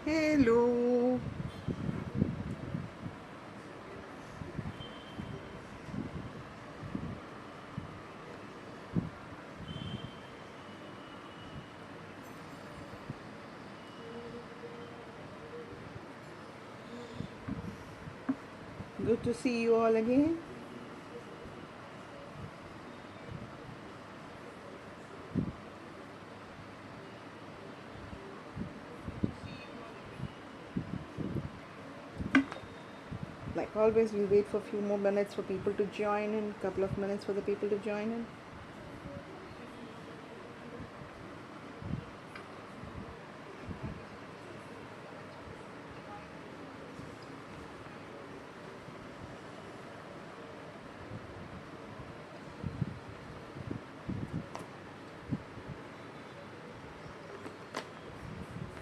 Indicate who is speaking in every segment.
Speaker 1: Hello. Good to see you all again. Like always, we'll wait for a few more minutes for people to join in, couple of minutes for the people to join in.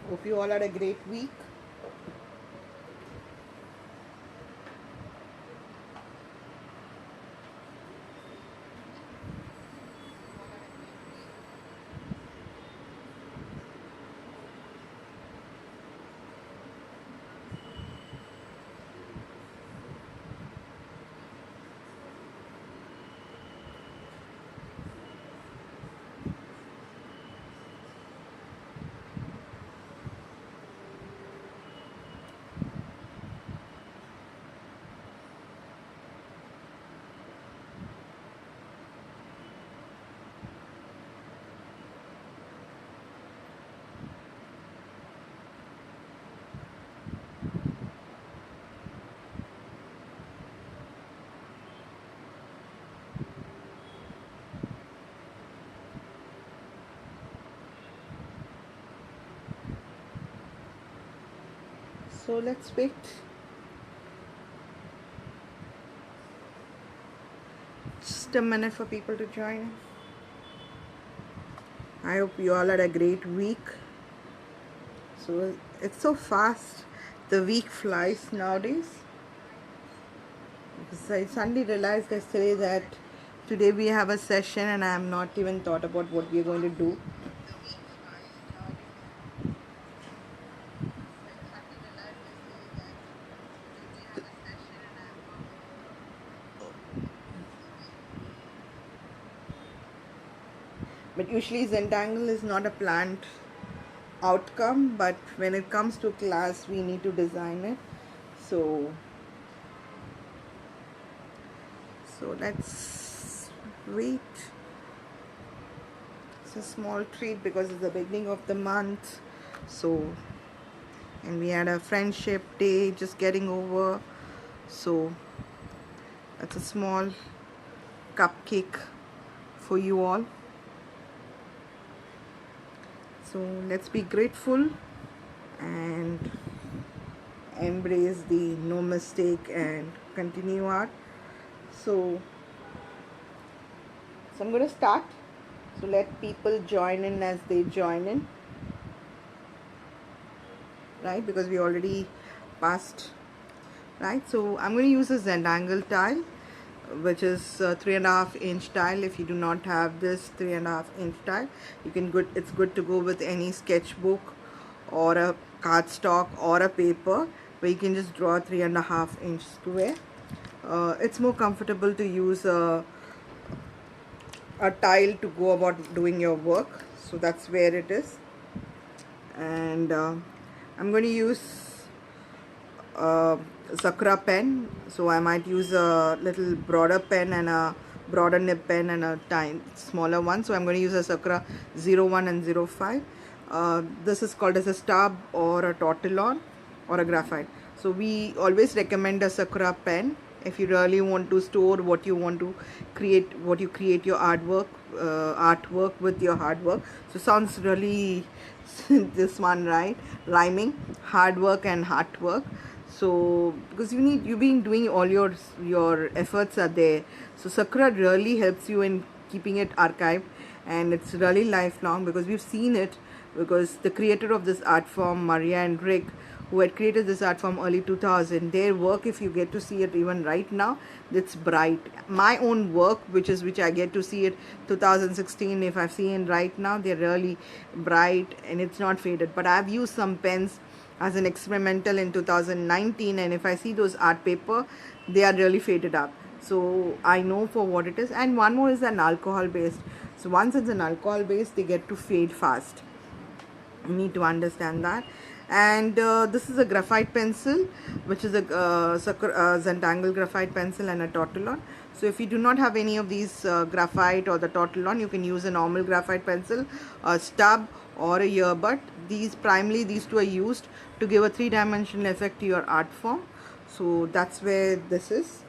Speaker 1: Hope you all had a great week. So let's wait. Just a minute for people to join. I hope you all had a great week. So it's so fast. The week flies nowadays. Because I suddenly realized yesterday that today we have a session and I have not even thought about what we are going to do. But usually Zentangle is not a planned outcome, but when it comes to class we need to design it. So let's wait. It's a small treat because it's the beginning of the month. So, and we had a friendship day just getting over. So that's a small cupcake for you all. So let's be grateful and embrace the no mistake and continue art. So I'm going to start. So let people join in as they join in, right? Because we already passed, right? So I'm going to use a Zentangle tile, which is 3.5 inch tile. If you do not have this 3.5 inch tile, you can it's good to go with any sketchbook or a cardstock or a paper where you can just draw 3.5 inch square. It's more comfortable to use a tile to go about doing your work. So that's where it is. And I'm going to use Sakura pen, so I might use a little broader pen and a broader nib pen and a tiny smaller one. So I'm going to use a Sakura 01 and 05. This is called as a stub or a tortillon or a graphite. So we always recommend a Sakura pen if you really want to store what you want to create, what you create your artwork with your hard work. So sounds really this one, right? Rhyming, hard work and heart work. So because you've been doing all your efforts are there. So Sakura really helps you in keeping it archived, and it's really lifelong because we've seen it, because the creator of this art form, Maria and Rick, who had created this art form early 2000, their work, if you get to see it even right now, it's bright. My own work, which I get to see it 2016, if I've seen it right now, they're really bright and it's not faded. But I've used some pens as an experimental in 2019, and if I see those art paper, they are really faded up, so I know for what it is. And one more is an alcohol based, so once it's an alcohol based, they get to fade fast. You need to understand that. And this is a graphite pencil, which is a Zentangle graphite pencil and a tortillon. So if you do not have any of these graphite or the tortillon, you can use a normal graphite pencil, a stub, or a earbud. Primarily these two are used to give a three-dimensional effect to your art form. So that's where this is.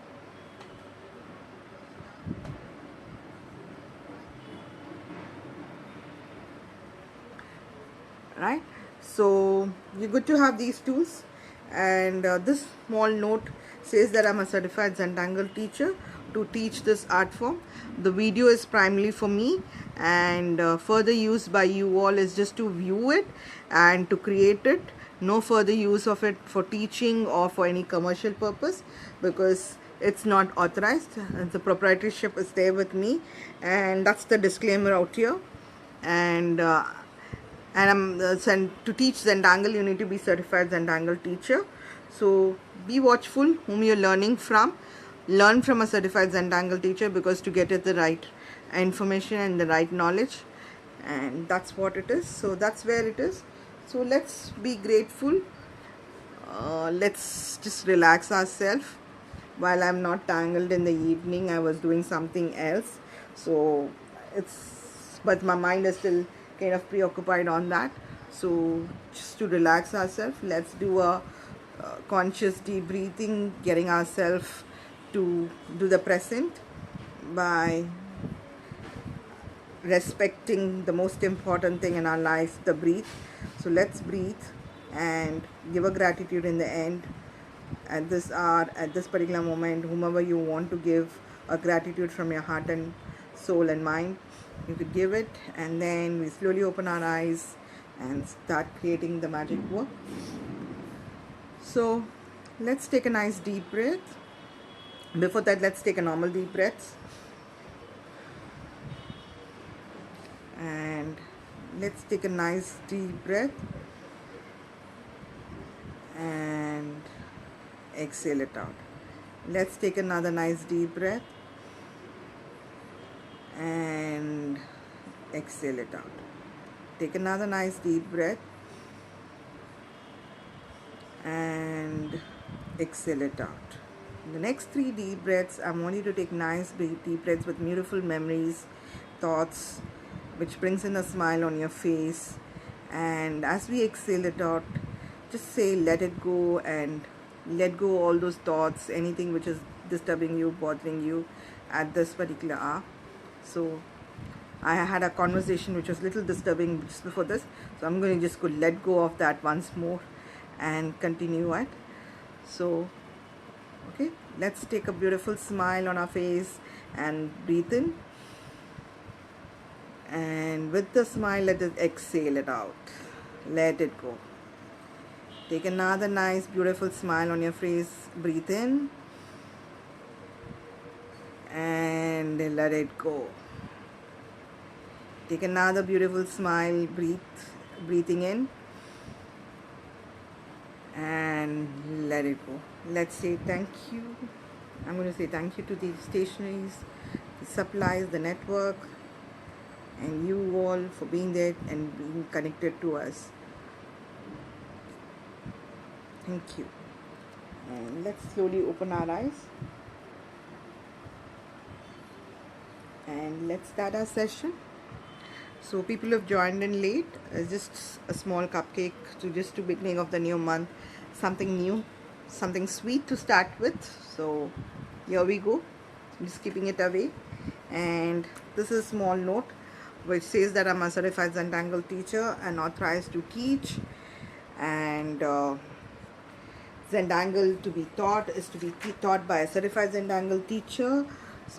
Speaker 1: Right, so you're good to have these tools. And this small note says that I'm a certified Zentangle teacher to teach this art form. The video is primarily for me, and further use by you all is just to view it and to create it. No further use of it for teaching or for any commercial purpose, because it's not authorized. The proprietorship is there with me, and that's the disclaimer out here. And I'm to teach Zentangle, you need to be certified Zentangle teacher. So be watchful whom you're learning from. Learn from a certified Zentangle teacher, because to get at the right information and the right knowledge, and that's what it is. So that's where it is. So let's be grateful. Let's just relax ourselves. While I'm not tangled in the evening, I was doing something else. So but my mind is still kind of preoccupied on that. So just to relax ourselves, let's do a conscious deep breathing, getting ourselves to do the present by respecting the most important thing in our life, the breath. So let's breathe and give a gratitude in the end. At this hour, at this particular moment, whomever you want to give a gratitude from your heart and soul and mind, you could give it. And then we slowly open our eyes and start creating the magic work. So let's take a nice deep breath. Before that, let's take a normal deep breath. And let's take a nice deep breath and exhale it out. Let's take another nice deep breath and exhale it out. Take another nice deep breath and exhale it out. The next 3 deep breaths, I want you to take nice deep breaths with beautiful memories, thoughts, which brings in a smile on your face. And as we exhale it out, just say let it go, and let go all those thoughts, anything which is disturbing you, bothering you at this particular hour. So I had a conversation which was a little disturbing just before this, so I'm going to just go let go of that once more and continue it. So okay, let's take a beautiful smile on our face and breathe in, and with the smile, let us exhale it out. Let it go. Take another nice beautiful smile on your face, breathe in and let it go. Take another beautiful smile, breathing in and let it go. Let's say thank you. I'm going to say thank you to the stationaries, the supplies, the network, and you all for being there and being connected to us. Thank you. And let's slowly open our eyes and let's start our session. So people have joined in late. It's just a small cupcake to beginning of the new month, something new, something sweet to start with. So here we go. I'm just keeping it away. And this is a small note which says that I'm a certified Zentangle teacher and authorized to teach. And Zentangle to be taught is to be taught by a certified Zentangle teacher,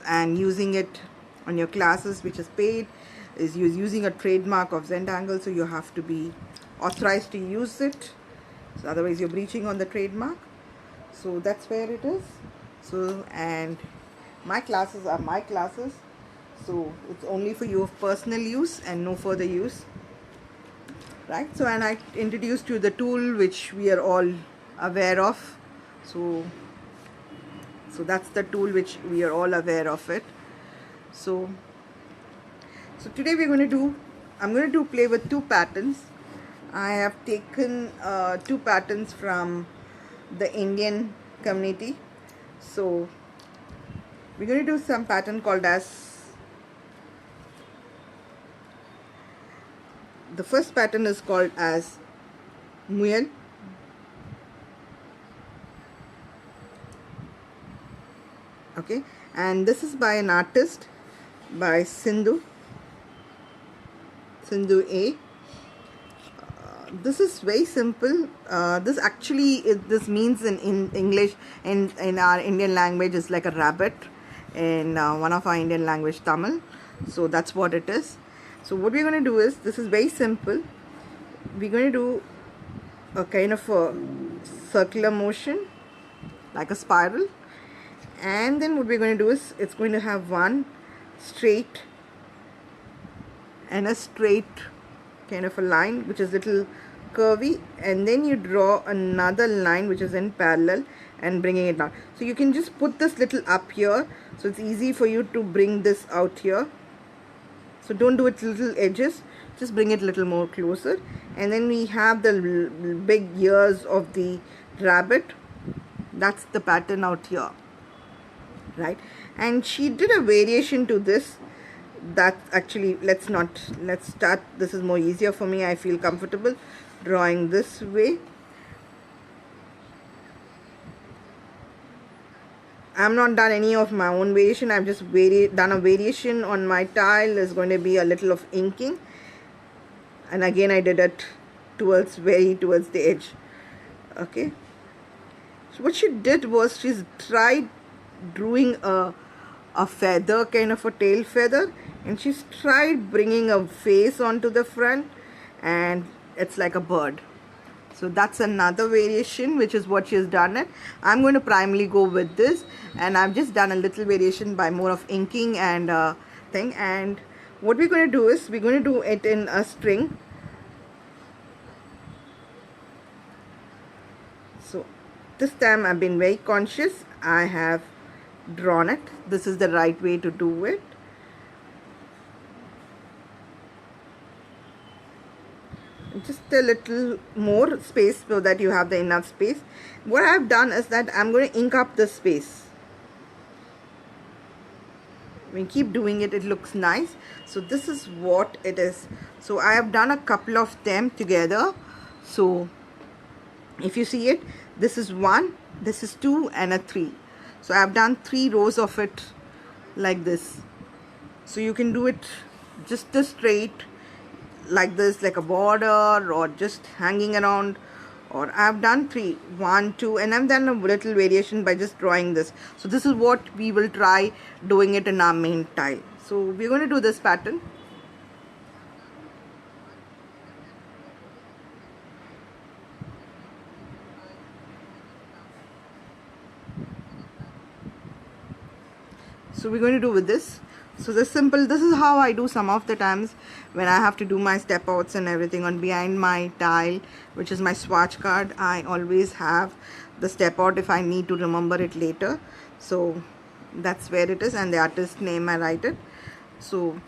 Speaker 1: and using it on your classes, which is paid, is using a trademark of Zentangle, so you have to be authorized to use it. So otherwise you're breaching on the trademark. So that's where it is. So, and my classes are my classes, so it's only for your personal use and no further use. right? So, and I introduced you the tool which we are all aware of. So that's the tool which we are all aware of it. So today we're going to do, I'm going to play with two patterns. I have taken two patterns from the Indian community. So we're going to do some pattern called as, the first pattern is called as Muyal. Okay, and this is by an artist, by Sindhu A. This is very simple. This actually, this means in English, in our Indian language, is like a rabbit in one of our Indian language, Tamil. So that's what it is. So what we're going to do is, this is very simple. We're going to do a kind of a circular motion, like a spiral. And then what we're going to do is, it's going to have one straight and a straight kind of a line which is little curvy, and then you draw another line which is in parallel and bringing it down. So you can just put this little up here, so it's easy for you to bring this out here. So don't do it little edges, just bring it a little more closer. And then we have the big ears of the rabbit. That's the pattern out here, right? And she did a variation to this. That actually, let's start. This is more easier for me. I feel comfortable drawing this way. I'm not done any of my own variation. I've just done a variation on my tile. There's going to be a little of inking, and again I did it towards the edge. Okay, so what she did was, she's tried drawing a feather, kind of a tail feather, and she's tried bringing a face onto the front, and it's like a bird. So that's another variation, which is what she's done it. I'm going to primarily go with this, and I've just done a little variation by more of inking and thing. And what we're going to do is, we're going to do it in a string. So this time I've been very conscious. I have drawn it. This is the right way to do it. Just a little more space so that you have the enough space. What I've done is that I'm going to ink up the space. When you keep doing it, it looks nice. So this is what it is. So I have done a couple of them together. So if you see it, this is 1, this is 2, and a 3. So I have done 3 rows of it like this. So you can do it just a straight like this, like a border, or just hanging around. Or I've done 3, 1, 2, and I've done a little variation by just drawing this. So this is what we will try doing it in our main tile. So we're going to do this pattern. So we're going to do with this. So this simple, this is how I do some of the times when I have to do my step outs and everything on behind my tile, which is my swatch card. I always have the step out if I need to remember it later. So that's where it is, and the artist name I write it. So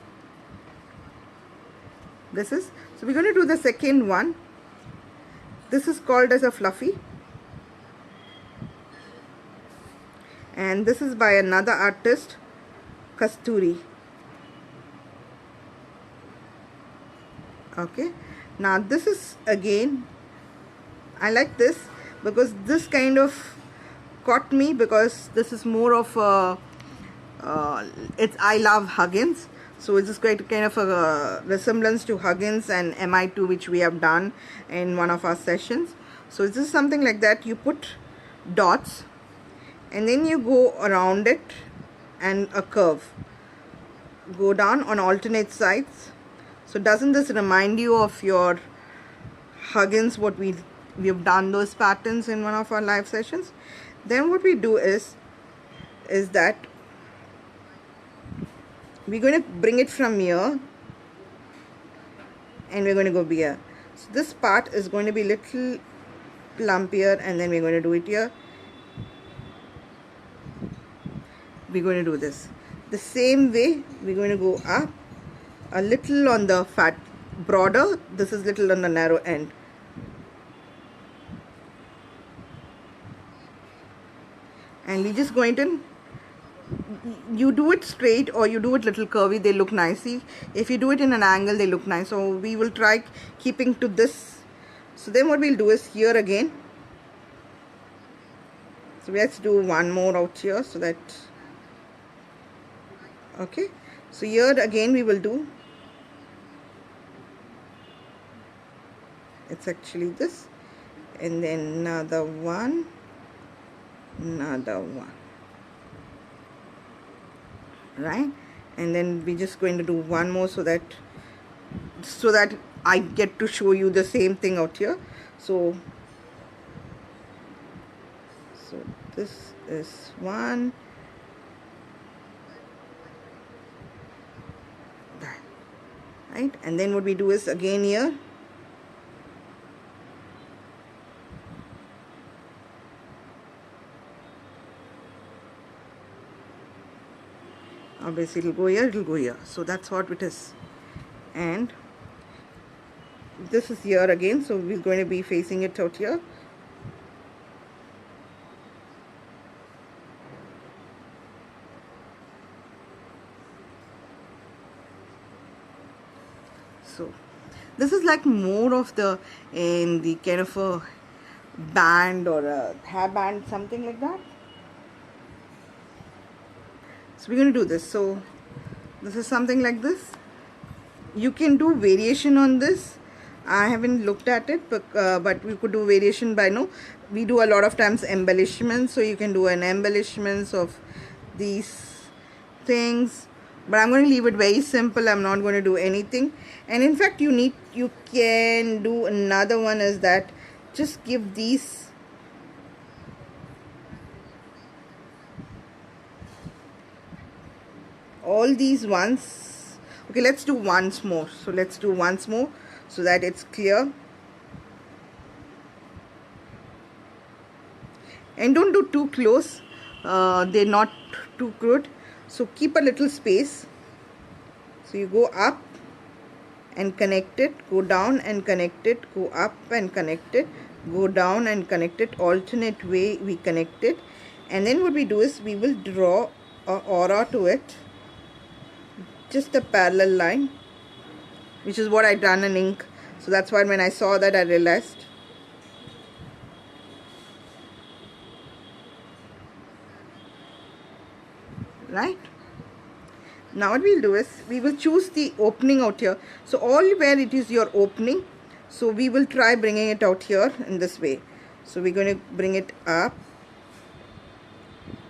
Speaker 1: this is, so we're going to do the second one. This is called as a fluffy, and this is by another artist, Kasturi. Okay, now this is, again, I like this because this kind of caught me, because this is more of a it's I love Huggins. So it's just quite kind of a resemblance to Huggins and MI2, which we have done in one of our sessions. So this is something like that. You put dots and then you go around it, and a curve, go down on alternate sides. So doesn't this remind you of your Huggins, what we have done those patterns in one of our live sessions? Then what we do is that we're going to bring it from here and we're going to go here. So this part is going to be little plumpier, and then we're going to do it here. We're going to do this the same way. We're going to go up a little on the fat broader, this is little on the narrow end. And we're just going to, you do it straight or you do it little curvy, they look nicely. If you do it in an angle, they look nice. So we will try keeping to this. So then what we'll do is here again. So let's do one more out here, so that, okay. So here again we will do, it's actually this, and then another one, right? And then we're just going to do one more, so that I get to show you the same thing out here. So this is one, that, right? And then what we do is again here, obviously it'll go here, it'll go here. So that's what it is. And this is here again, so we're going to be facing it out here. So this is like more of the in the kind of a band or a hair band, something like that. So we're going to do this. So this is something like this. You can do variation on this. I haven't looked at it, but we could do variation by we do a lot of times embellishments, so you can do an embellishments of these things. But I'm going to leave it very simple. I'm not going to do anything. And in fact, you can do another one, is that just give these all these ones. Okay, let's do once more. So let's do once more so that it's clear. And don't do too close, they're not too good. So keep a little space. So you go up and connect it, go down and connect it, go up and connect it, go down and connect it, alternate way we connect it. And then what we do is we will draw an aura to it, just a parallel line, which is what I done in ink. So that's why when I saw that, I realized. Right? Now what we'll do is we will choose the opening out here. So all where it is your opening, so we will try bringing it out here in this way. So we're going to bring it up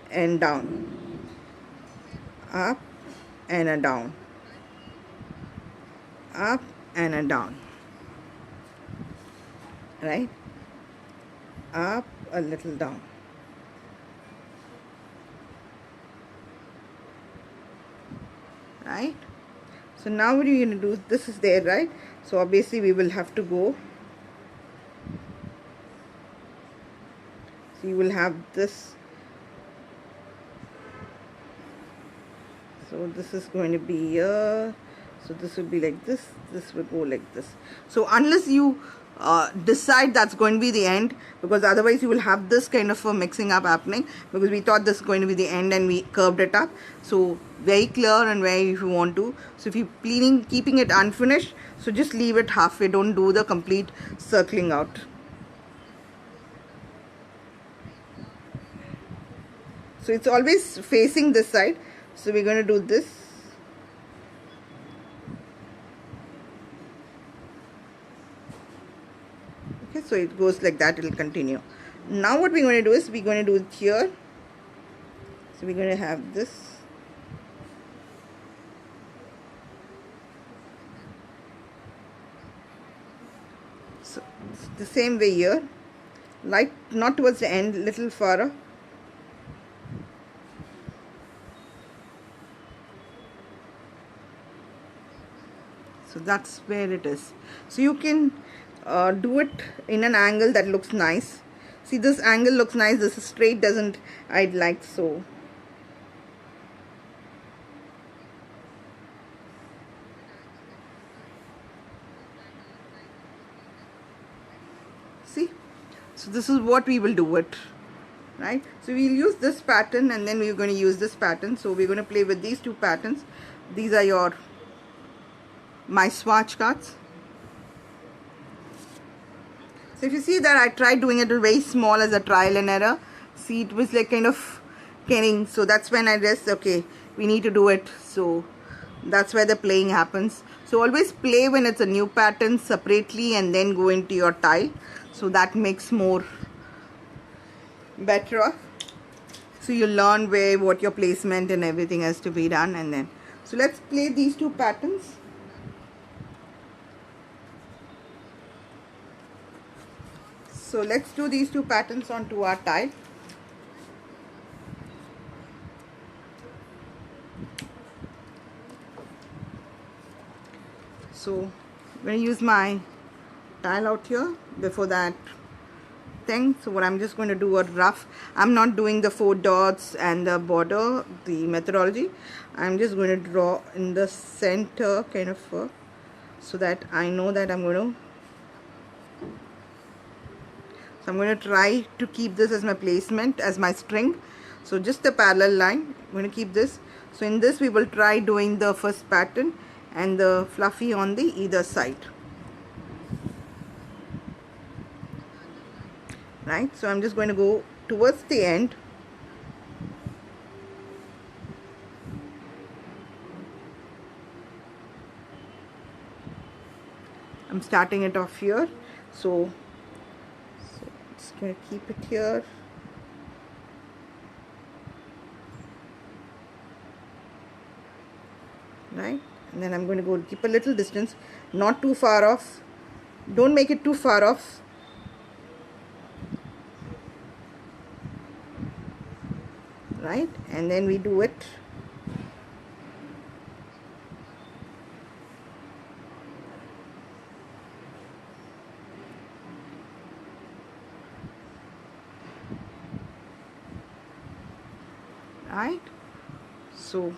Speaker 1: and down, up and a down, up and a down, right? Up, a little down. Right? So now what are you going to do? This is there, right? So obviously we will have to go. So you will have this. So this is going to be here. So this will be like this. This will go like this. So unless you decide that's going to be the end, because otherwise you will have this kind of a mixing up happening, because we thought this is going to be the end and we curved it up. So very clear and very, if you want to. So if you're keeping it unfinished, so just leave it halfway. Don't do the complete circling out. So it's always facing this side. So we're going to do this. Okay, so it goes like that, it will continue. Now what we're going to do is we're going to do it here. So we're going to have this. So the same way here, like not towards the end, little farther. So that's where it is. So you can do it in an angle that looks nice. See, this angle looks nice, this straight doesn't, I'd like. So see, so this is what we will do it, right? So we'll use this pattern, and then we're going to use this pattern. So we're going to play with these two patterns. These are your my swatch cards. So if you see that I tried doing it very small as a trial and error, see, it was like kind of kenning. So that's when I just, okay, we need to do it. So that's where the playing happens. So always play when it's a new pattern separately and then go into your tile. So that makes more better. So you learn what your placement and everything has to be done. And then, so let's play these two patterns. So let's do these two patterns onto our tile. So I'm going to use my tile out here before that thing. So what I'm just going to do a rough, I'm not doing the 4 dots and the border, the methodology. I'm just going to draw in the center kind of so that I know that I'm going to, so I'm going to try to keep this as my placement, as my string. So just a parallel line, I'm going to keep this. So in this we will try doing the first pattern and the fluffy on the either side, right? So I'm just going to go towards the end. I'm starting it off here, so just going to keep it here. Right, and then I'm going to go keep a little distance, not too far off. Don't make it too far off. Right, and then we do it. Right, so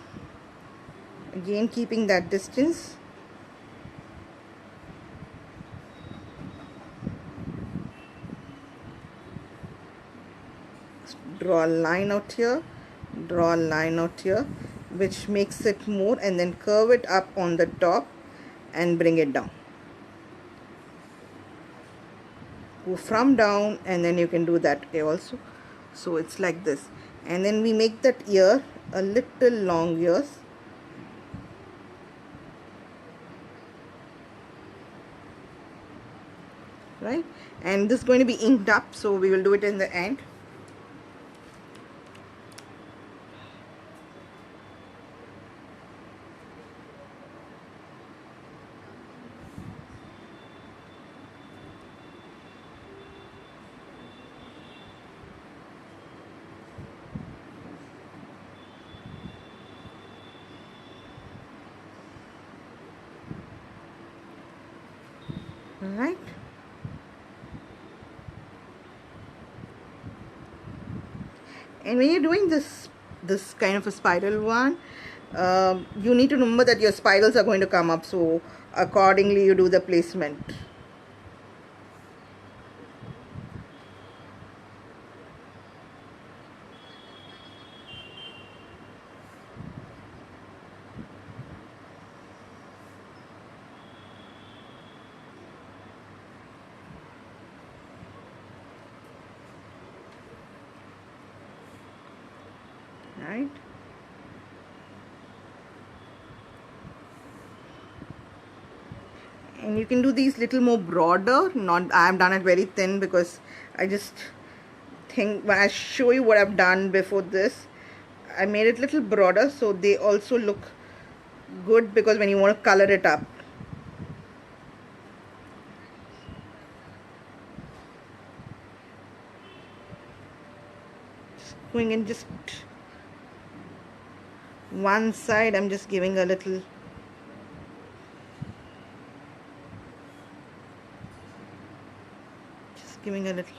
Speaker 1: again keeping that distance. Draw a line out here, draw a line out here, which makes it more, and then curve it up on the top and bring it down. Go from down, and then you can do that also. So it's like this, and then we make that ear a little long ears. Right, and this is going to be inked up, so we will do it in the end. All right, and when you're doing this kind of a spiral one, you need to remember that your spirals are going to come up, so accordingly you do the placement. Right, and you can do these little more broader. Not, I have done it very thin because I just think when I show you what I've done before this, I made it little broader so they also look good, because when you want to color it up. Just going in just one side, I'm just giving a little just giving a little.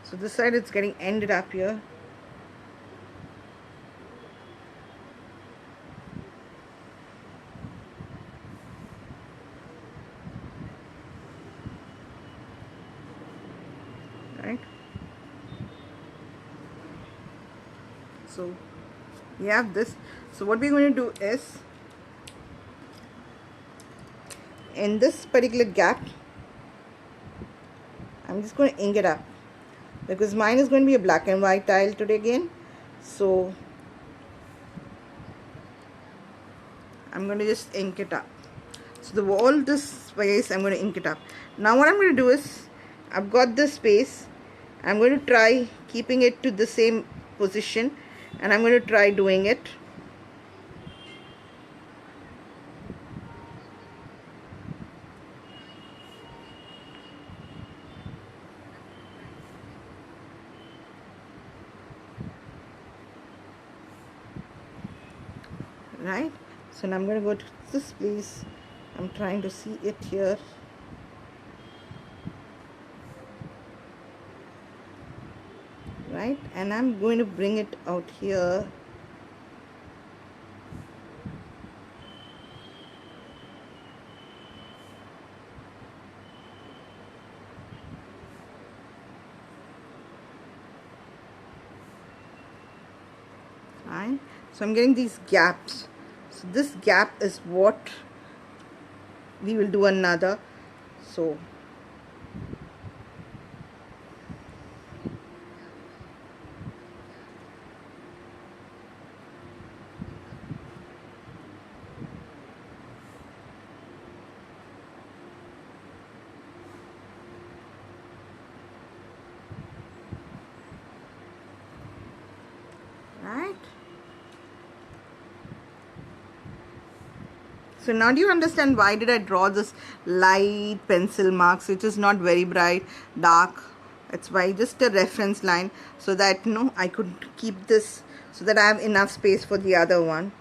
Speaker 1: So this side it's getting ended up here. Right. So we have this. So what we're going to do is, in this particular gap, I'm just going to ink it up, because mine is going to be a black and white tile today again. So I'm going to just ink it up. So the wall, this space, I'm going to ink it up. Now what I'm going to do is, I've got this space, I'm going to try keeping it to the same position, and I'm going to try doing it. Right. So now I'm going to go to this place. I'm trying to see it here. Right, and I'm going to bring it out here. Right, so I'm getting these gaps. So this gap is what we will do another. So right. So now do you understand why did I draw this light pencil marks, which is not very bright, dark? It's by just a reference line, so that I could keep this, so that I have enough space for the other one.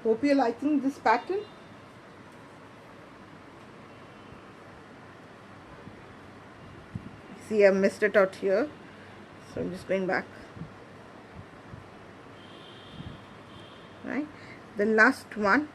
Speaker 1: Hope you're liking this pattern. See, I missed it out here, so I'm just going back. Right, the last one.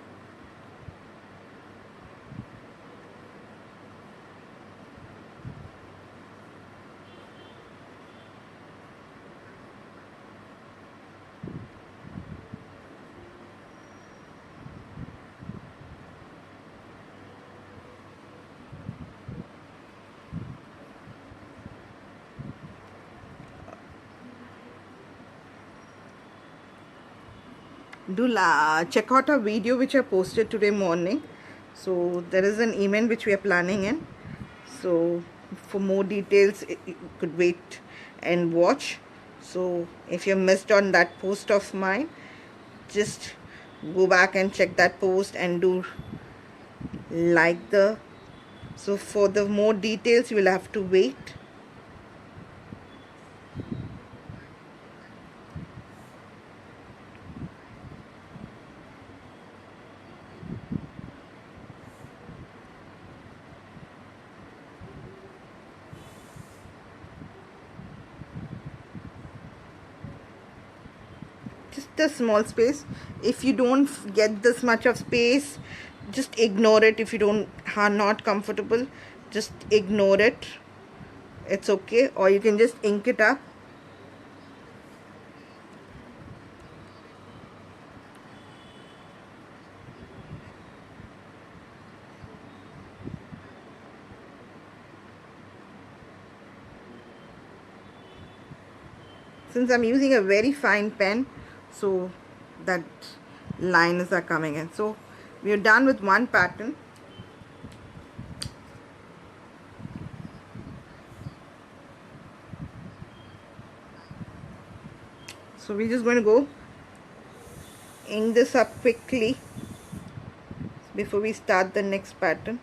Speaker 1: Check out our video which I posted today morning. So there is an event which we are planning in. So for more details, you could wait and watch. So if you missed on that post of mine, just go back and check that post and do like the. So for the more details, you will have to wait. Just a small space. If you don't get this much of space, just ignore it. If you are not comfortable, just ignore it. it's okay, or you can just ink it up. Since I'm using a very fine pen, so that lines are coming in. So we are done with one pattern. So we're just going to go ink this up quickly before we start the next pattern.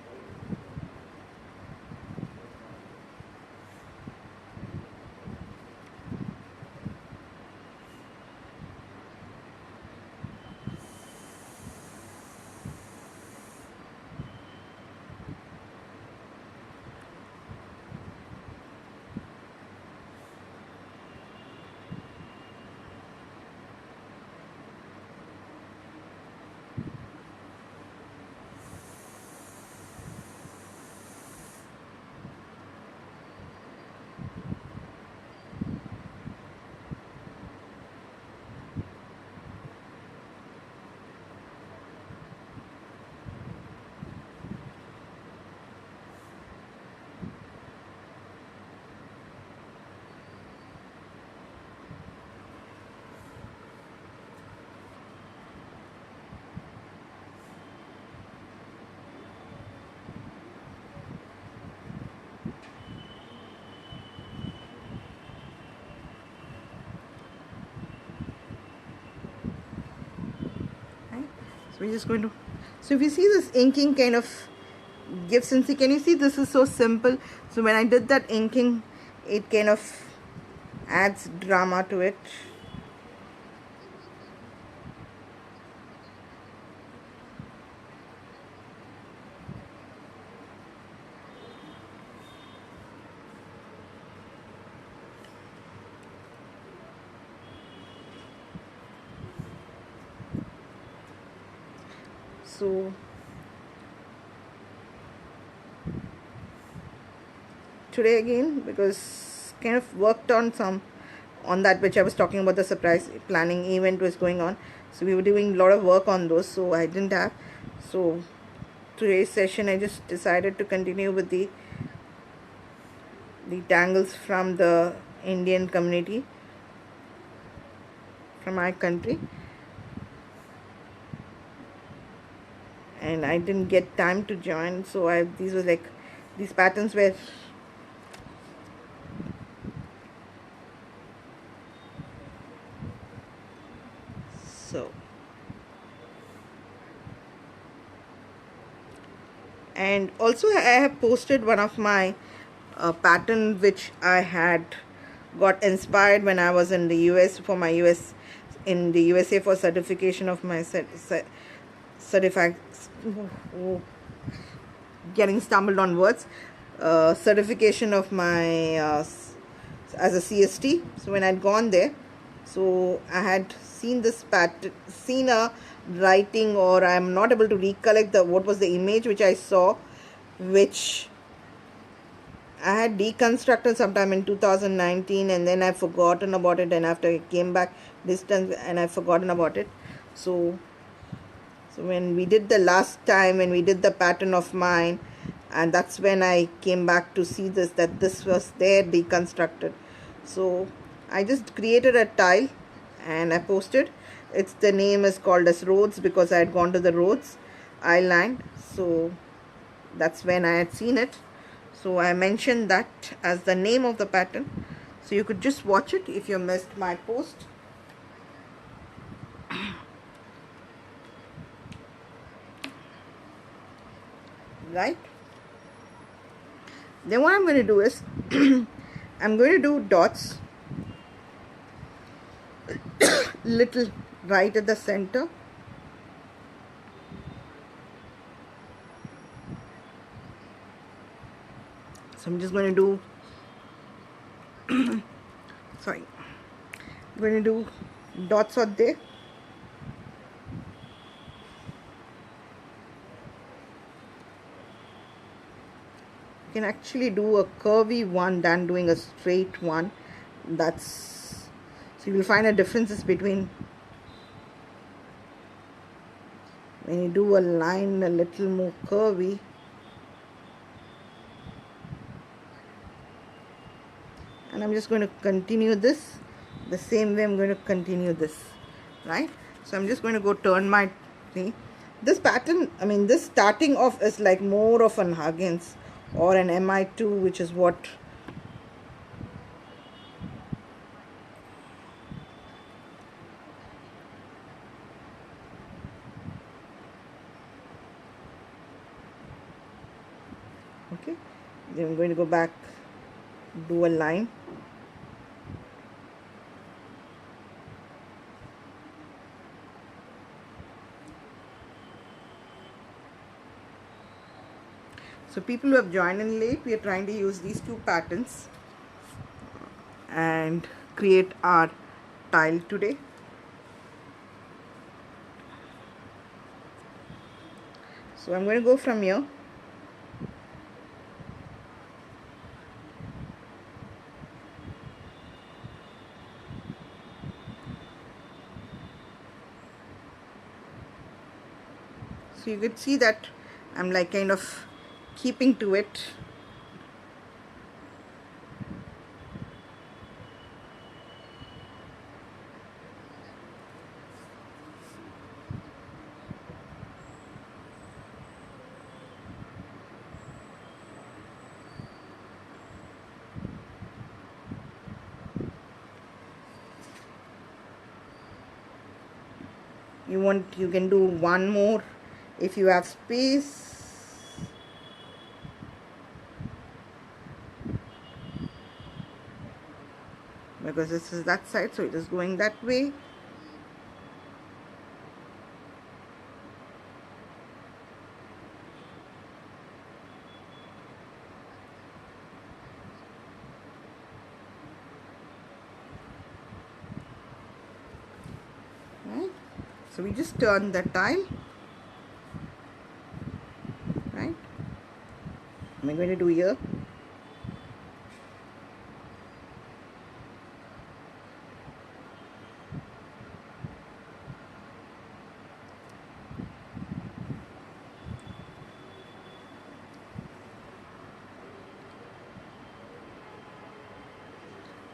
Speaker 1: So we're just going to, so if you see this inking kind of gives, and see, can you see this is so simple? So when I did that inking, it kind of adds drama to it. So today again, because kind of worked on some on that which I was talking about, the surprise planning event was going on, so we were doing a lot of work on those, so I didn't have. So today's session I just decided to continue with the tangles from the Indian community, from my country, and I didn't get time to join, so these were like, these patterns were so. And also I have posted one of my pattern which I had got inspired when I was in the US for my in the USA for certification of my certified getting stumbled on words, certification of my as a CST. So when I'd gone there, so I had seen this pattern, seen a writing, or I'm not able to recollect what was the image which I saw, which I had deconstructed sometime in 2019, and then I've forgotten about it, and after I came back distance and I've forgotten about it. So when we did the last time, when we did the pattern of mine, and that's when I came back to see this, that this was there deconstructed. So I just created a tile and I posted. It's, the name is called as Roads, because I had gone to the Roads Island, so that's when I had seen it. So I mentioned that as the name of the pattern, so you could just watch it if you missed my post. Right, then what I'm going to do is I'm going to do dots little right at the center. So I'm just going to do sorry, I'm going to do dots out there. can actually do a curvy one than doing a straight one. So you will find a differences between when you do a line a little more curvy. And I'm just going to continue this the same way. I'm going to continue this, right? So I'm just going to go turn my thing. This pattern, I mean, this starting off is like more of an Huggins or an MI2, which is what okay. Then I'm going to go back, do a line. So people who have joined in late, we are trying to use these two patterns and create our tile today. So I'm going to go from here. So you could see that I'm like kind of keeping to it. You can do one more if you have space. Because this is that side, so it is going that way. Right? So we just turn the tile. Right? I'm going to do here.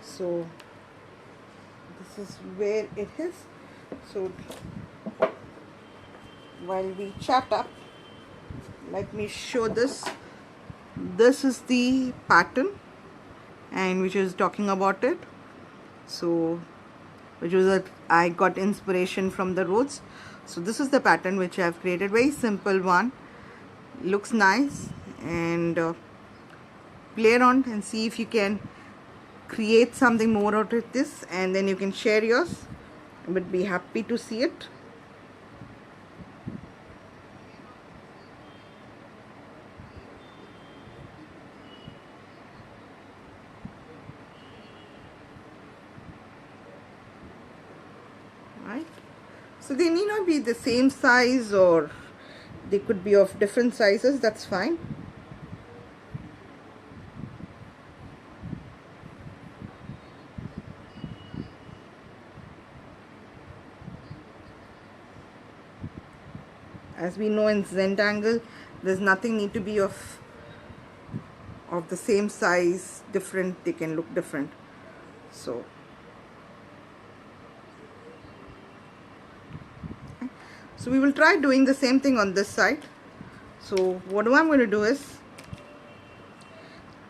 Speaker 1: So this is where it is. So while we chat up, let me show this. This is the pattern, and which is talking about it. So I got inspiration from the roads. So this is the pattern which I have created. Very simple one, looks nice, and play around and see if you can create something more out of this, and then you can share yours. I would be happy to see it. Right? So they need not be the same size, or they could be of different sizes. That's fine. As we know, in Zentangle, there's nothing need to be of the same size. Different, they can look different. So we will try doing the same thing on this side. So what I'm going to do is,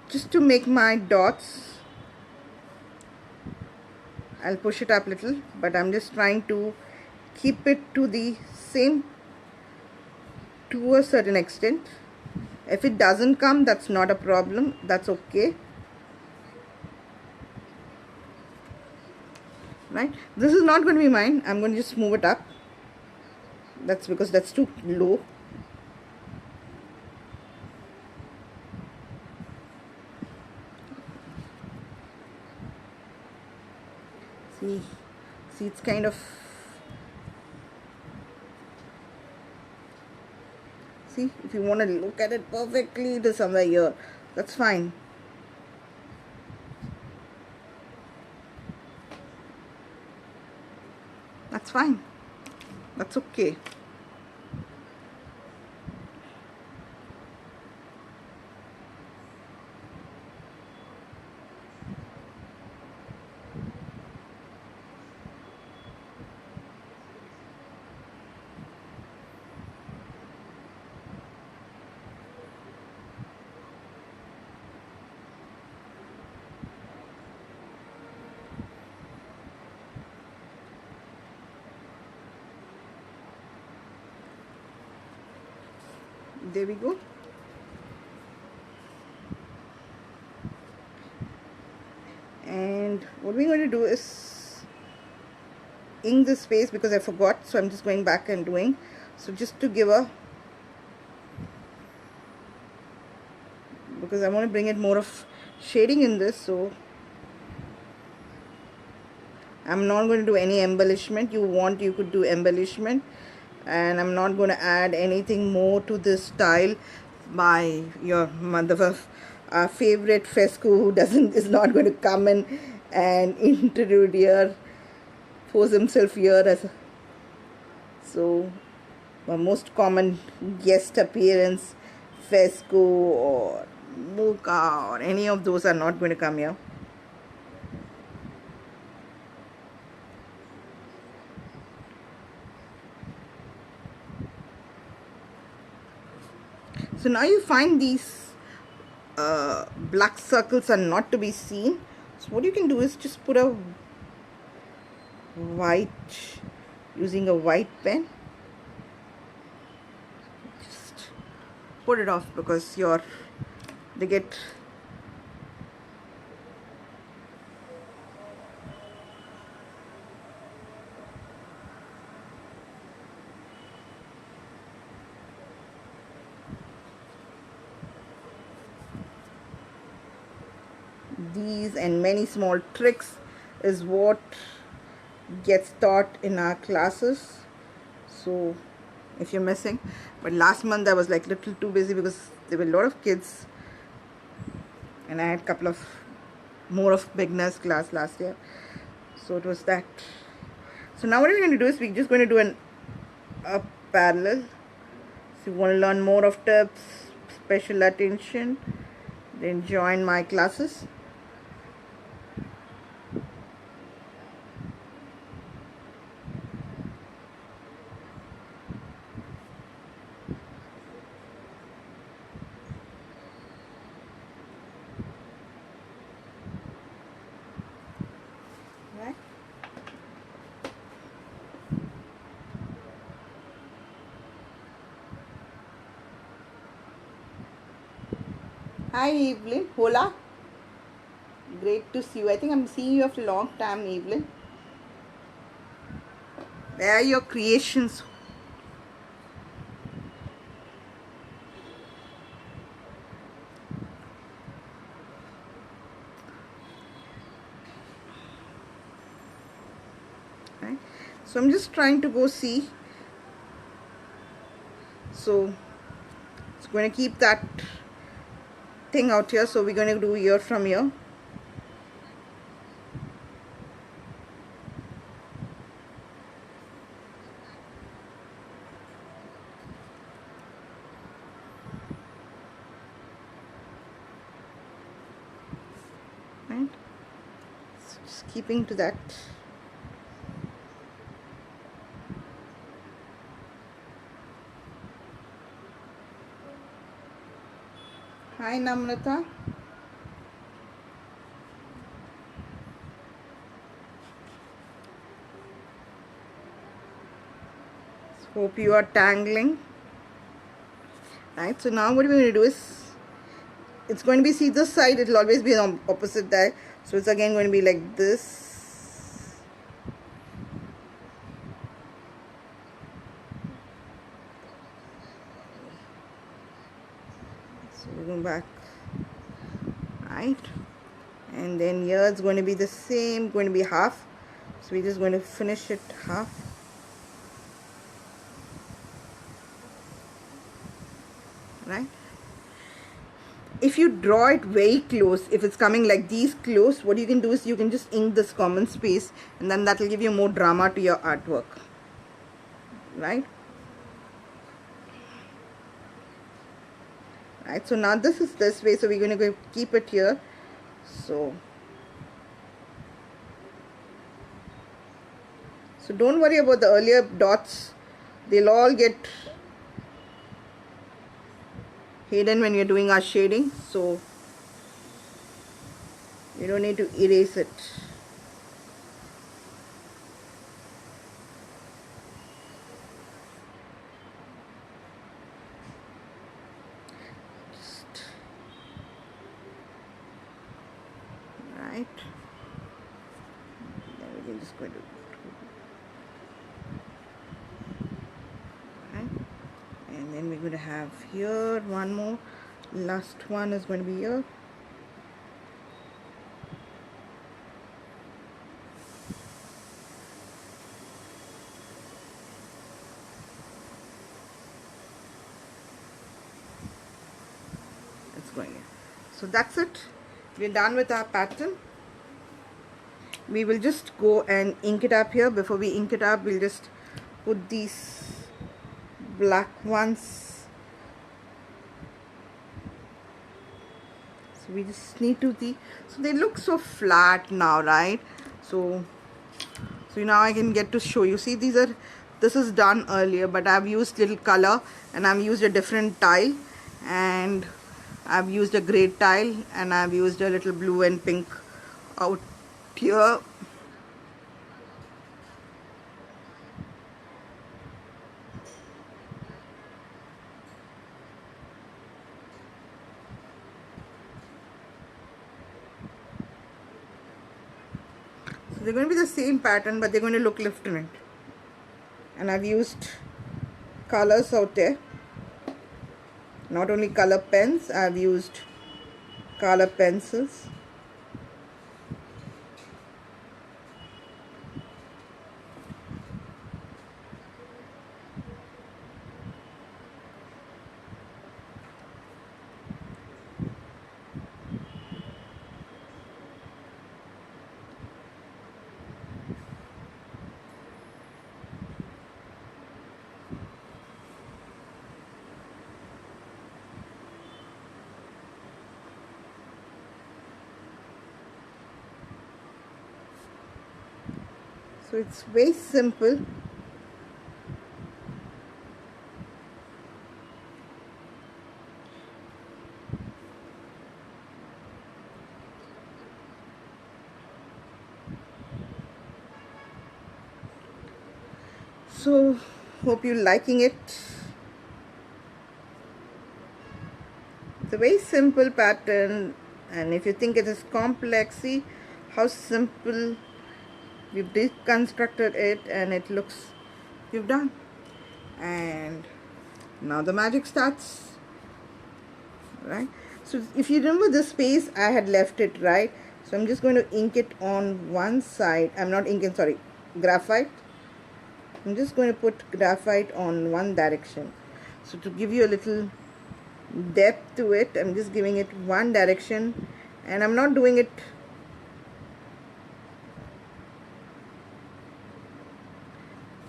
Speaker 1: just to make my dots, I'll push it up a little, but I'm just trying to keep it to the same, to a certain extent. If it doesn't come, that's not a problem, that's okay. Right? This is not going to be mine. I'm going to just move it up. That's because that's too low. See, it's kind of, see, if you want to look at it perfectly, it is somewhere here. That's fine. That's fine. That's okay. There we go. And what we're going to do is ink this space because I forgot, so I'm just going back and doing. So just to give a, because I want to bring it more of shading in this, so I'm not going to do any embellishment. You could do embellishment, and I'm not going to add anything more to this style by your mother. Our favorite Fesco who is not going to come in and intrude here, force himself here as a, so my most common guest appearance, Fesco or Muka or any of those are not going to come here. So now you find these black circles are not to be seen. So what you can do is just put a white, using a white pen, just put it off because they get these and many small tricks is what gets taught in our classes. So if you're missing, but last month I was like little too busy because there were a lot of kids and I had a couple of more of beginners class last year, so it was that. So now what we're going to do is we're just going to do a parallel. So you want to learn more of tips, special attention, then join my classes. Right? Hi Evelyn, hola. Great to see you. I think I'm seeing you after a long time, Evelyn. Where are your creations? Right? So I'm just trying to go see. So it's going to keep that thing out here. So we're going to do here from here. Right? So just keeping to that. Hi Namrata. Hope you are tangling. Right, so now what we're going to do is, it's going to be, see this side, it will always be on opposite there. So it's again going to be like this. So we're going back. Right. And then here it's going to be the same, going to be half. So we're just going to finish it half. Right. if you draw it very close, if it's coming like these close, what you can do is you can just ink this common space, and then that will give you more drama to your artwork, right? Right, so now this is this way, so we're going to go keep it here. So don't worry about the earlier dots, they'll all get hidden when you're doing our shading, so you don't need to erase it. Right, then we can just go to right, and then we're going to have here one more, last one is going to be here. It's going here. So that's it, we're done with our pattern. We will just go and ink it up here. Before we ink it up, we'll just put these black ones. So we just need to see, so they look so flat now, right? So now I can get to show you. See, this is done earlier, but I've used little color, and I've used a different tile, and I've used a gray tile, and I've used a little blue and pink out here. So they're going to be the same pattern, but they're going to look different. And I've used colors out there. Not only color pens, I've used color pencils. So it's very simple. So hope you're liking it. It's a very simple pattern, and if you think it is complex, see how simple we've deconstructed it, and it looks, we've done. And now the magic starts, right? So if you remember this space, I had left it, right? So I'm just going to ink it on one side. I'm not inking, sorry, graphite. I'm just going to put graphite on one direction. So to give you a little depth to it, I'm just giving it one direction, and I'm not doing it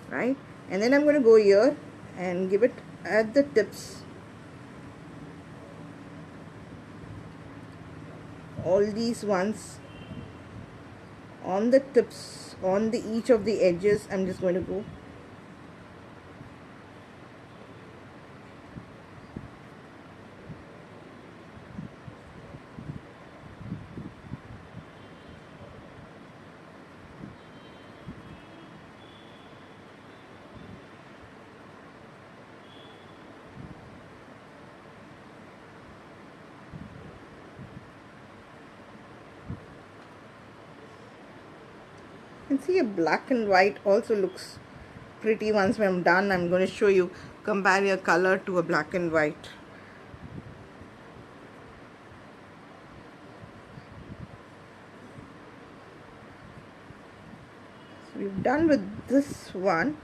Speaker 1: right. And then I'm going to go here and give it at the tips, all these ones on the tips, on the each of the edges. I'm just going to go. You can see a black and white also looks pretty. Once I'm done, I'm going to show you, compare your color to a black and white. So we've done with this one.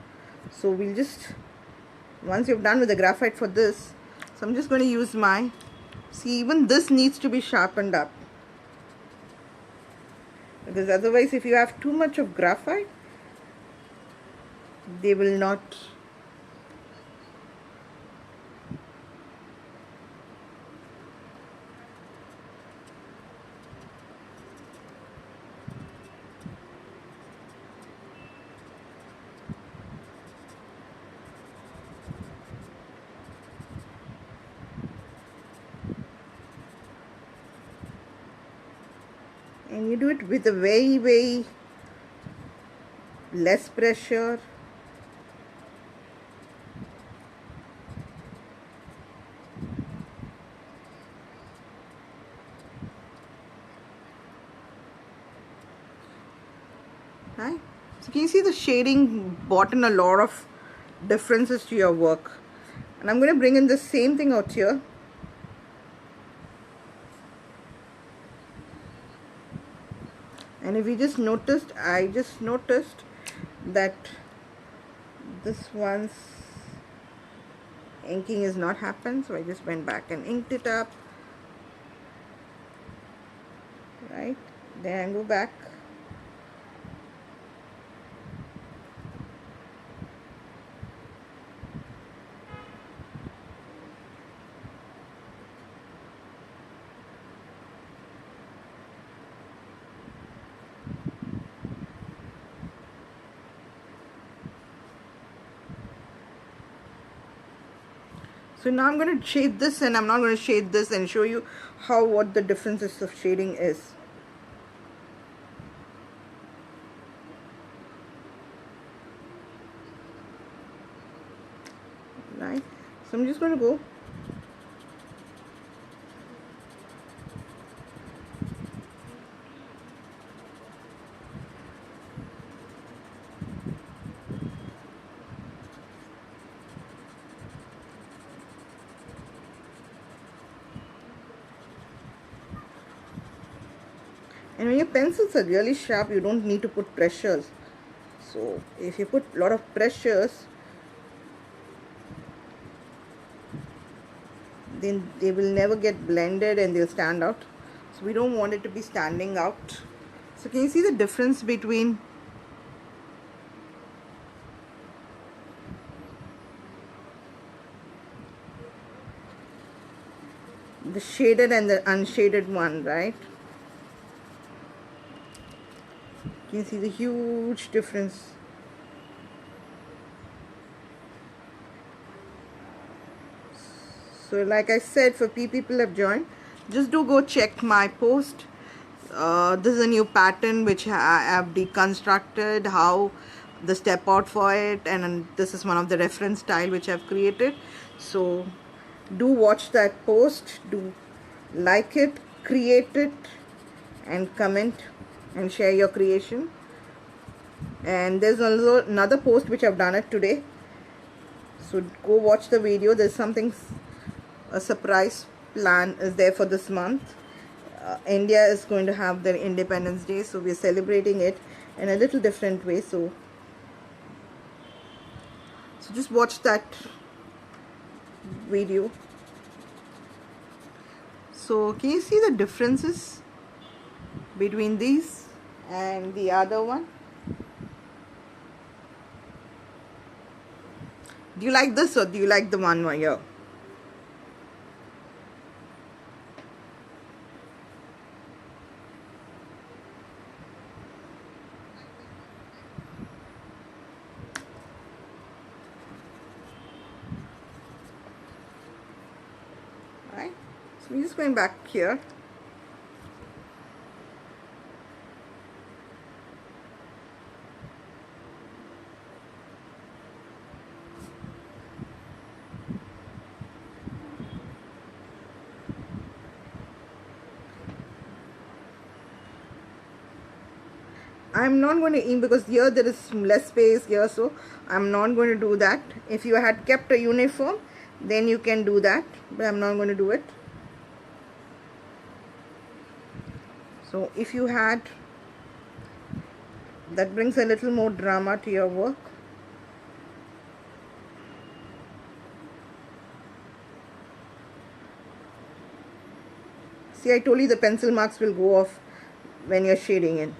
Speaker 1: So once you've done with the graphite for this, so I'm just going to use my See, even this needs to be sharpened up, because otherwise if you have too much of graphite, they will not. And you do it with a very less pressure. Right? So can you see the shading brought in a lot of differences to your work? And I'm going to bring in the same thing out here. And if you just noticed, I just noticed that this one's inking is not happened, so I just went back and inked it up. Right? Then I go back. So now I'm going to shade this, and I'm not going to shade this, and show you what the differences of shading is. Right? So I'm just going to go. And when your pencils are really sharp, you don't need to put pressures. So if you put a lot of pressures, then they will never get blended and they'll stand out. So we don't want it to be standing out. So can you see the difference between the shaded and the unshaded one, right? You can see the huge difference. So like I said, for people have joined, just do go check my post. This is a new pattern which I have deconstructed, how the step out for it, and this is one of the reference style which I've created. So do watch that post, do like it, create it, and comment and share your creation. And there's also another post which I've done it today, so go watch the video. There's something, a surprise plan is there for this month. India is going to have their Independence Day, so we're celebrating it in a little different way. So just watch that video. So can you see the differences between these and the other one? Do you like this or do you like the one here? Right? So we're just going back here. I'm not going to ink because here there is less space here, so I'm not going to do that. If you had kept a uniform, then you can do that, but I'm not going to do it. So if you had, that brings a little more drama to your work. See, I told you the pencil marks will go off when you're shading in.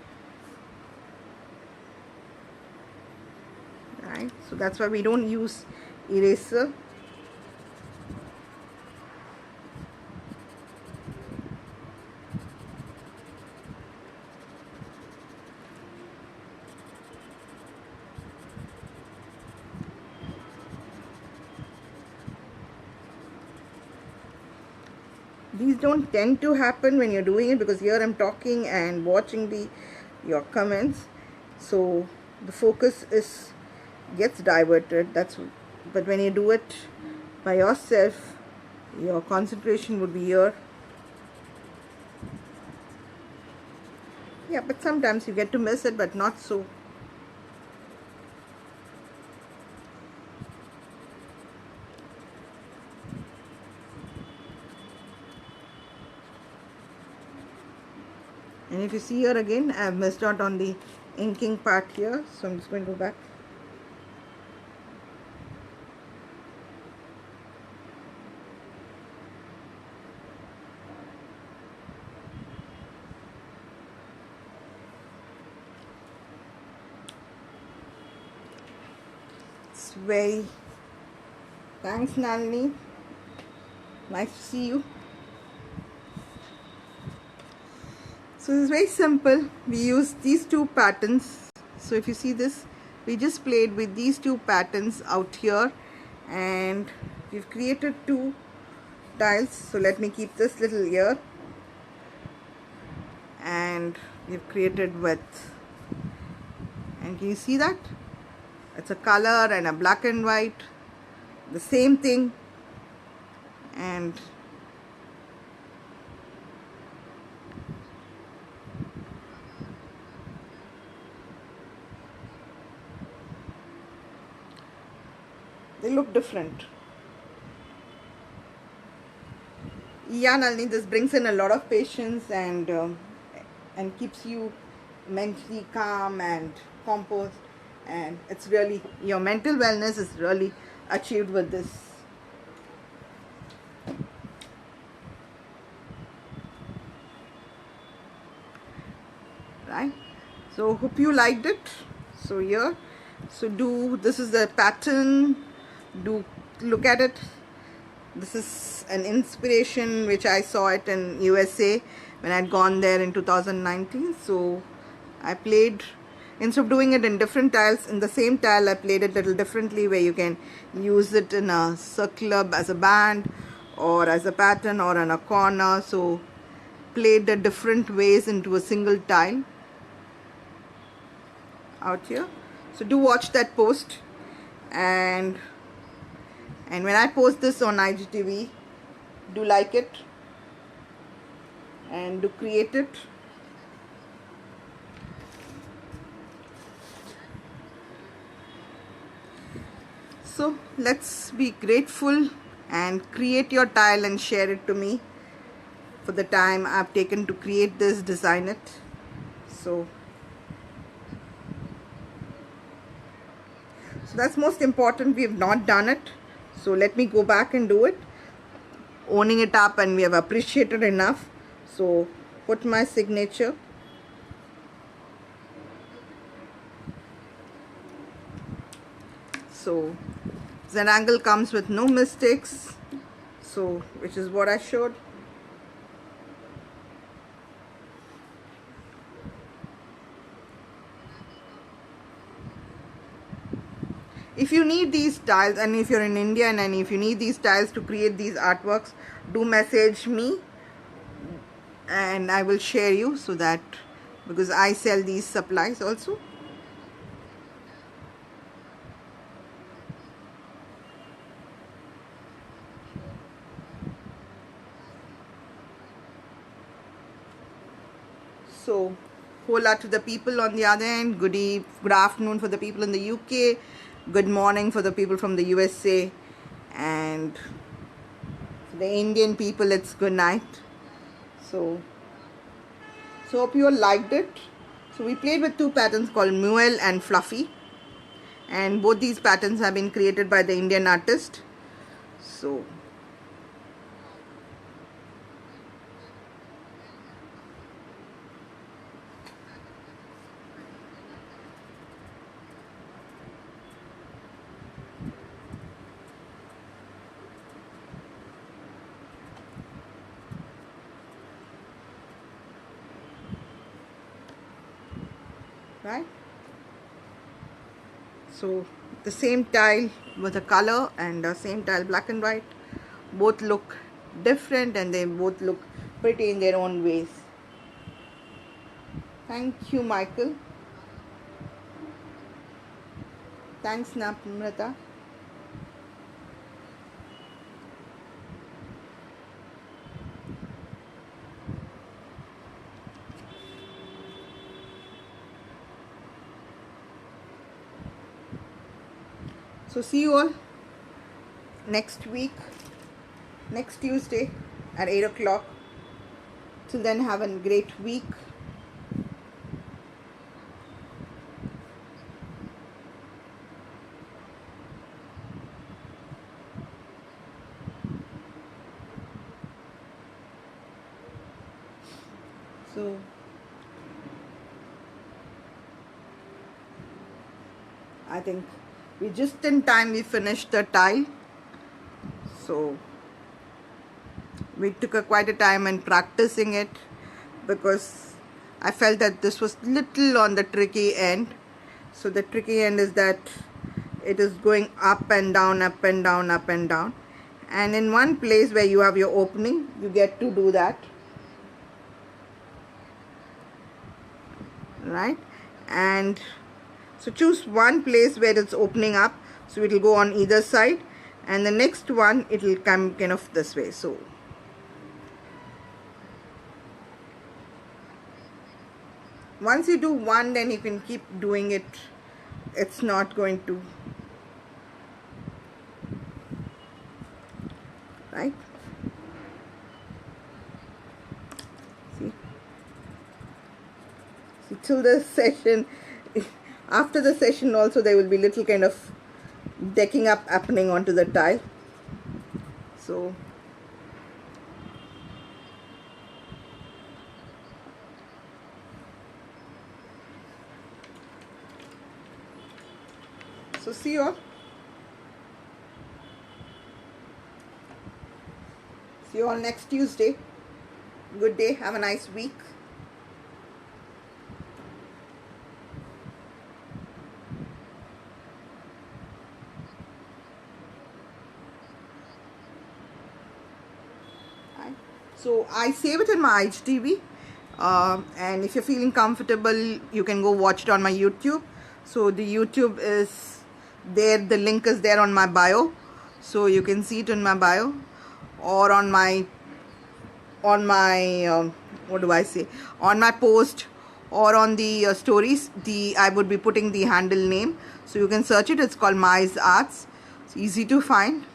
Speaker 1: Right, so that's why we don't use eraser. These don't tend to happen when you're doing it, because here I'm talking and watching your comments, so the focus gets diverted. But when you do it by yourself, your concentration would be here. Yeah, but sometimes you get to miss it, but not so. And if you see here again, I have missed out on the inking part here, so I'm just going to go back. It's very... Thanks, Nalini. Nice to see you. So it's very simple. We use these two patterns. So if you see this, we just played with these two patterns out here, and we've created two tiles. So let me keep this little here, and we've created width. And can you see that? It's a color and a black and white, the same thing. And they look different. Yeah, Nalini, this brings in a lot of patience and keeps you mentally calm and composed, and it's really, your mental wellness is really achieved with this. Right, so hope you liked it. So here, so this is the pattern, do look at it. This is an inspiration which I saw it in USA when I'd gone there in 2019. So I played, instead of doing it in different tiles, in the same tile I played it a little differently, where you can use it in a circular as a band or as a pattern or in a corner. So played the different ways into a single tile out here. So do watch that post, and when I post this on IGTV, do like it and do create it. So let's be grateful and create your tile and share it to me for the time I've taken to create this, design it. So that's most important. We have not done it, so let me go back and do it, owning it up, and we have appreciated enough. So put my signature. So Zentangle comes with no mistakes, so which is what I showed. If you need these tiles, and if you're in India and if you need these tiles to create these artworks, do message me and I will share you, so that, because I sell these supplies also. So hola to the people on the other end, good afternoon for the people in the UK, good morning for the people from the USA, and for the Indian people it's good night. So hope you all liked it. So we played with two patterns called Mule and Fluffy, and both these patterns have been created by the Indian artist. So right? So the same tile with a color and the same tile black and white, both look different and they both look pretty in their own ways. Thank you, Michael. Thanks, Namrata. So see you all next week, next Tuesday at 8 o'clock. Till then, have a great week. So I think we just in time we finished the tile. So we took quite a time in practicing it because I felt that this was little on the tricky end. So the tricky end is that it is going up and down, up and down, up and down. And in one place where you have your opening, you get to do that. Right? And so choose one place where it's opening up. So it will go on either side. And the next one, it will come kind of this way. So once you do one, then you can keep doing it. It's not going to, right? See till the session, after the session also there will be little kind of decking up happening onto the tile. So see you all. See you all next Tuesday. Good day. Have a nice week. So I save it in my IGTV, and if you're feeling comfortable, you can go watch it on my YouTube. So the YouTube is there, the link is there on my bio, so you can see it in my bio or on my what do I say, on my post or on the stories. I would be putting the handle name, so you can search it. It's called Maya's Arts. It's easy to find.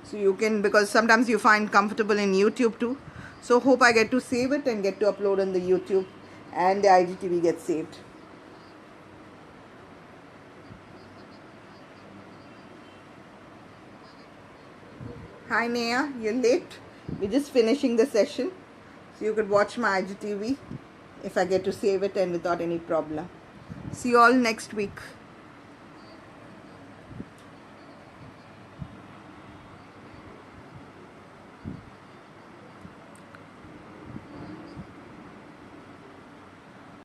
Speaker 1: So you can, because sometimes you find comfortable in YouTube too. So hope I get to save it and get to upload on the YouTube and the IGTV gets saved. Hi Naya, you're late. We're just finishing the session. So you could watch my IGTV if I get to save it and without any problem. See you all next week.